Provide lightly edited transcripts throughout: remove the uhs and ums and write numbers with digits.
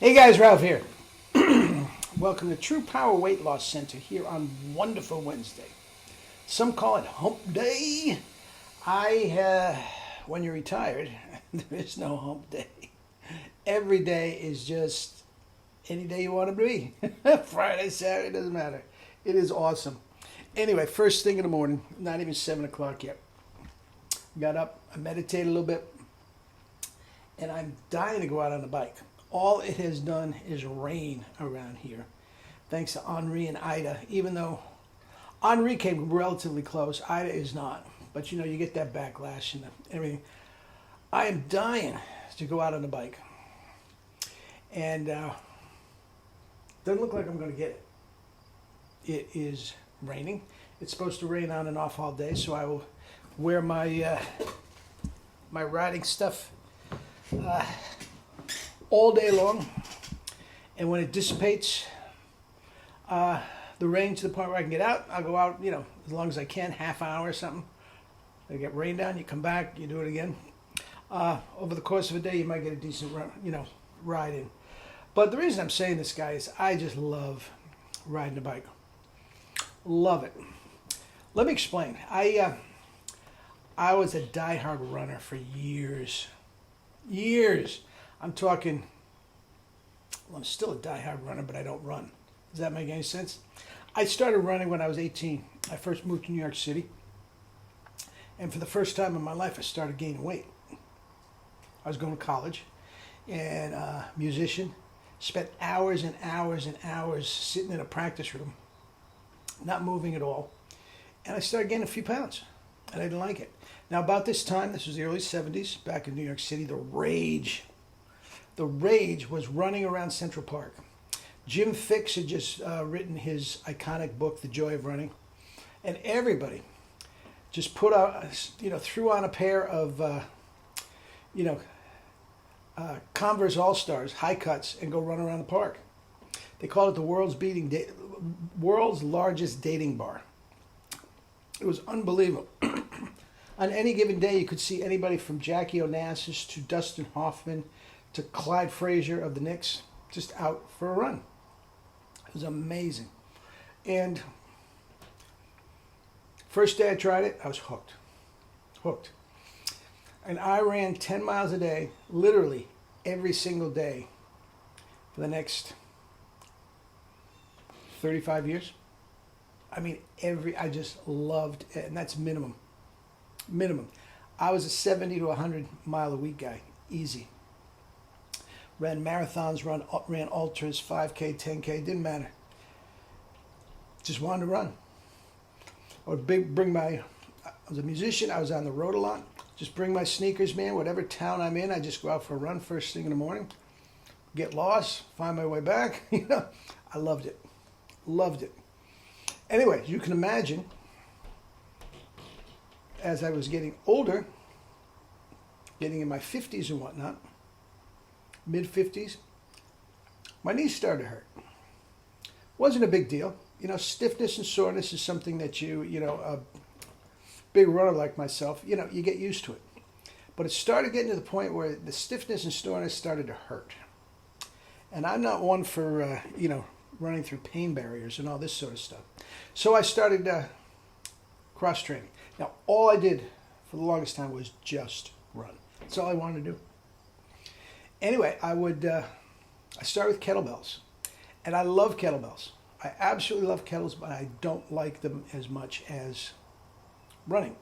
Hey guys, Ralph here. Welcome to True Power Weight Loss Center here on Wonderful Wednesday. Some call it Hump Day. When you're retired, there is no Hump Day. Every day is just any day you want to be. Friday, Saturday, doesn't matter. It is awesome. Anyway, first thing in the morning, not even 7 o'clock yet. Got up, I meditated a little bit, and I'm dying to go out on the bike. All it has done is rain around here, thanks to Henri and Ida. Even though Henri came relatively close, Ida is not. But you know, you get that backlash and everything. I am dying to go out on the bike, and doesn't look like I'm going to get it. It is raining. It's supposed to rain on and off all day, so I will wear my my riding stuff all day long, and when it dissipates, the rain to the point where I can get out, I'll go out, you know, as long as I can, half hour or something. I get rain down, you come back, you do it again. Over the course of a day, you might get a decent run, ride in. But the reason I'm saying this, guys, is I just love riding a bike. Love it. Let me explain. I was a diehard runner for years. I'm talking, well, I'm still a diehard runner, but I don't run. Does that make any sense? I started running when I was 18. I first moved to New York City. And for the first time in my life, I started gaining weight. I was going to college and musician. Spent hours and hours and hours sitting in a practice room, not moving at all. And I started gaining a few pounds, and I didn't like it. Now, about this time, this was the early 70s, back in New York City, the rage was running around Central Park. Jim Fixx had just written his iconic book, The Joy of Running, and everybody just put out, threw on a pair of, Converse All-Stars, high cuts, and go run around the park. They called it the world's largest dating bar. It was unbelievable. On any given day, you could see anybody from Jackie Onassis to Dustin Hoffman to Clyde Frazier of the Knicks just out for a run. It was amazing. And first day I tried it, I was hooked. Hooked. And I ran 10 miles a day, literally every single day for the next 35 years. I mean, I just loved it, and that's minimum. I was a 70 to 100 mile a week guy, easy. Ran marathons, ran ultras, 5K, 10K, didn't matter. Just wanted to run. I was a musician, I was on the road a lot. Just bring my sneakers, man, whatever town I'm in, I just go out for a run first thing in the morning, get lost, find my way back. I loved it. Loved it. Anyway, you can imagine, as I was getting older, getting in my 50s and whatnot, mid-50s, my knees started to hurt. Wasn't a big deal. Stiffness and soreness is something that a big runner like myself, you get used to it. But it started getting to the point where the stiffness and soreness started to hurt. And I'm not one for, running through pain barriers and all this sort of stuff. So I started cross-training. Now, all I did for the longest time was just run. That's all I wanted to do. Anyway, I start with kettlebells. And I love kettlebells. I absolutely love kettlebells, but I don't like them as much as running.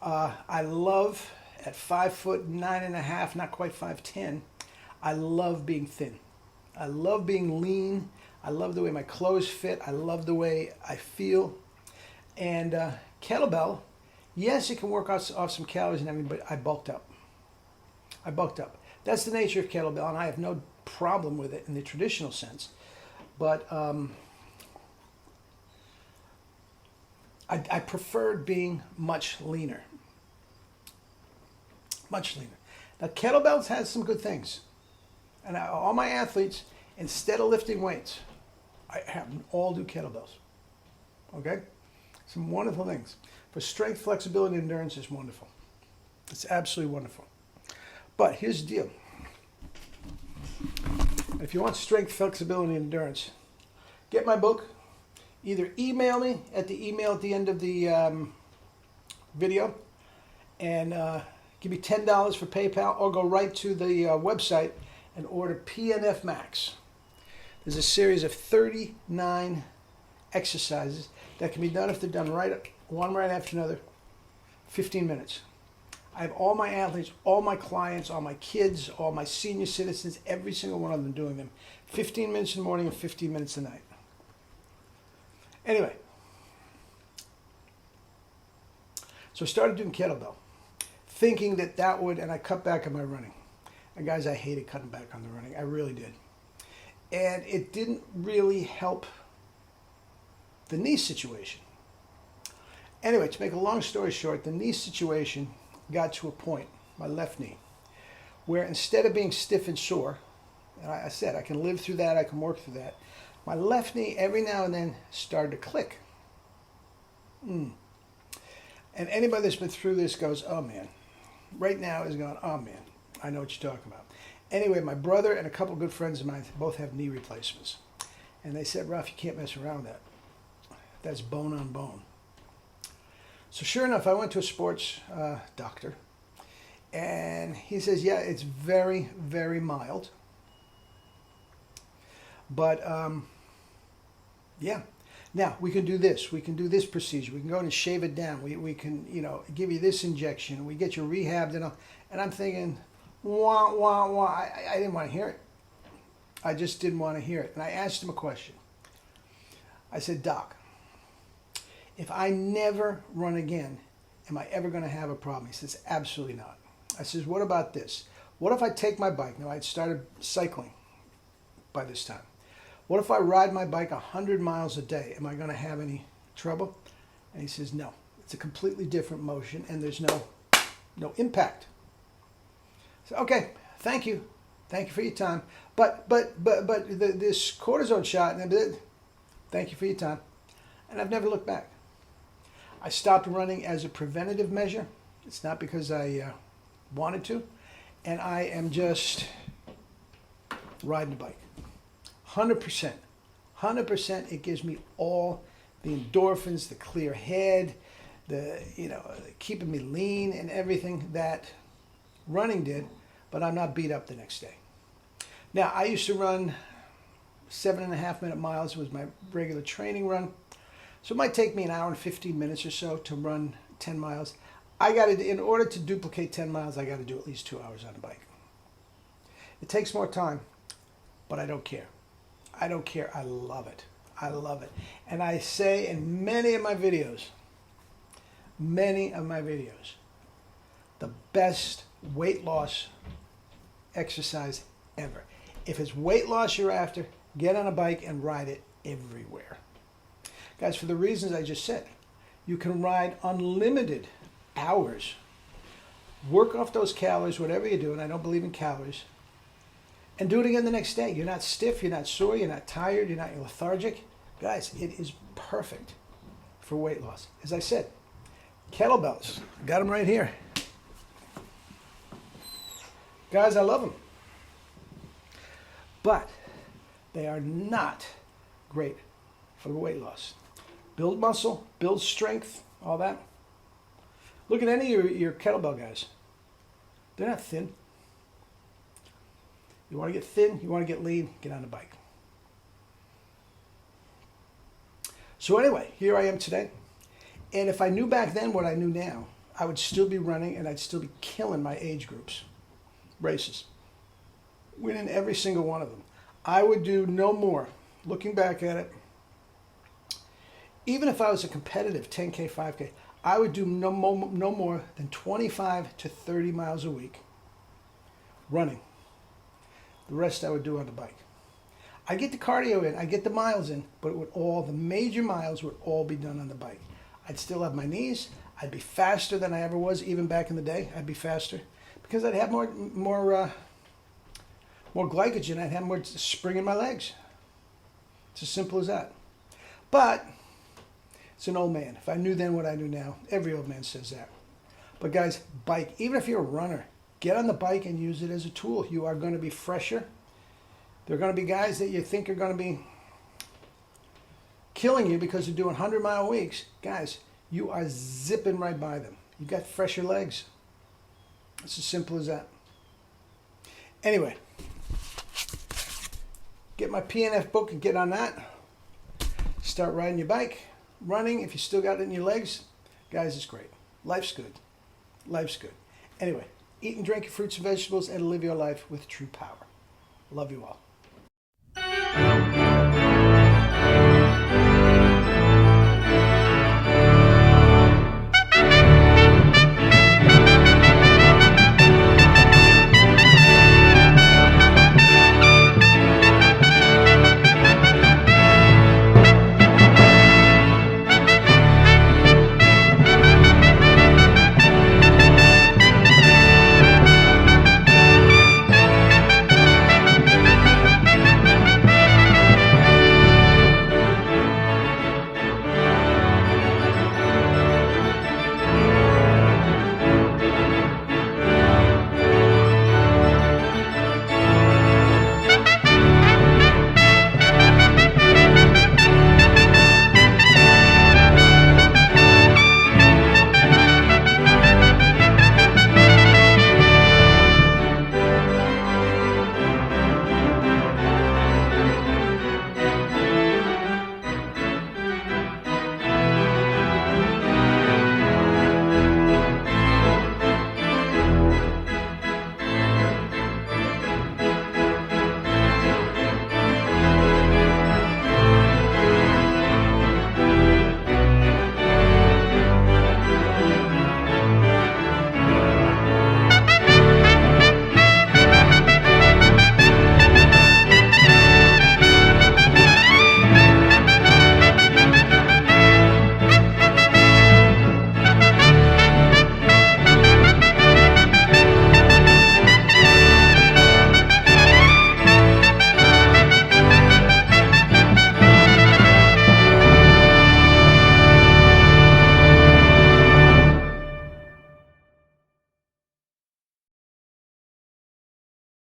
I love, at 5'9.5", not quite 5'10", I love being thin. I love being lean. I love the way my clothes fit. I love the way I feel. And kettlebell, yes, it can work off some calories and everything, but I bulked up. That's the nature of kettlebell, and I have no problem with it in the traditional sense. But I preferred being much leaner. Much leaner. Now, kettlebells has some good things. And all my athletes, instead of lifting weights, I have them all do kettlebells. Okay? Some wonderful things. For strength, flexibility, and endurance, it's wonderful. It's absolutely wonderful. But here's the deal. If you want strength, flexibility, and endurance, get my book. Either email me at the email at the end of the video and give me $10 for PayPal, or go right to the website and order PNF Max. There's a series of 39 exercises that can be done if they're done right, one right after another, 15 minutes. I have all my athletes, all my clients, all my kids, all my senior citizens, every single one of them doing them. 15 minutes in the morning and 15 minutes at night. Anyway, so I started doing kettlebell, thinking that would, and I cut back on my running. And guys, I hated cutting back on the running. I really did. And it didn't really help the knee situation. Anyway, to make a long story short, the knee situation got to a point, my left knee, where instead of being stiff and sore, and I said I can live through that, I can work through that, my left knee every now and then started to click. And anybody that's been through this goes, oh man, right now is going, oh man, I know what you're talking about. Anyway, my brother and a couple of good friends of mine both have knee replacements. And they said, Ralph, you can't mess around with that. That's bone on bone. So sure enough, I went to a sports doctor, and he says, yeah, it's very, very mild. But, yeah. Now, we can do this. We can do this procedure. We can go in and shave it down. We can, give you this injection. We get you rehabbed. And I'm thinking, wah, wah, wah. I didn't want to hear it. I just didn't want to hear it. And I asked him a question. I said, Doc, if I never run again, am I ever going to have a problem? He says, absolutely not. I says, what about this? What if I take my bike? Now, I'd started cycling by this time. What if I ride my bike 100 miles a day? Am I going to have any trouble? And he says, no. It's a completely different motion, and there's no impact. So, okay, thank you. Thank you for your time. But this cortisone shot, thank you for your time. And I've never looked back. I stopped running as a preventative measure. It's not because I wanted to. And I am just riding a bike. 100%. 100%. It gives me all the endorphins, the clear head, the keeping me lean and everything that running did, but I'm not beat up the next day. Now, I used to run 7.5 minute miles was my regular training run. So it might take me an hour and 15 minutes or so to run 10 miles. In order to duplicate 10 miles, I got to do at least 2 hours on a bike. It takes more time, but I don't care. I don't care. I love it. I love it. And I say in many of my videos, the best weight loss exercise ever. If it's weight loss you're after, get on a bike and ride it everywhere. Guys, for the reasons I just said, you can ride unlimited hours, work off those calories, whatever you do, and I don't believe in calories, and do it again the next day. You're not stiff, you're not sore, you're not tired, you're not lethargic. Guys, it is perfect for weight loss. As I said, kettlebells, got them right here. Guys, I love them. But they are not great for the weight loss. Build muscle, build strength, all that. Look at any of your kettlebell guys. They're not thin. You want to get thin, you want to get lean, get on the bike. So anyway, here I am today. And if I knew back then what I knew now, I would still be running and I'd still be killing my age groups. Races. Winning every single one of them. I would do no more. Looking back at it, even if I was a competitive 10K, 5K, I would do no more than 25 to 30 miles a week running. The rest I would do on the bike. I get the cardio in, I get the miles in, but the major miles would all be done on the bike. I'd still have my knees. I'd be faster than I ever was, even back in the day. I'd be faster because I'd have more glycogen. I'd have more spring in my legs. It's as simple as that. But it's an old man. If I knew then what I knew now, every old man says that. But guys, bike, even if you're a runner, get on the bike and use it as a tool. You are going to be fresher. There are going to be guys that you think are going to be killing you because they're doing 100-mile weeks. Guys, you are zipping right by them. You've got fresher legs. It's as simple as that. Anyway, get my PNF book and get on that. Start riding your bike, running. If you still got it in your legs, guys, it's great. Life's good. Life's good. Anyway, eat and drink your fruits and vegetables and live your life with true power. Love you all.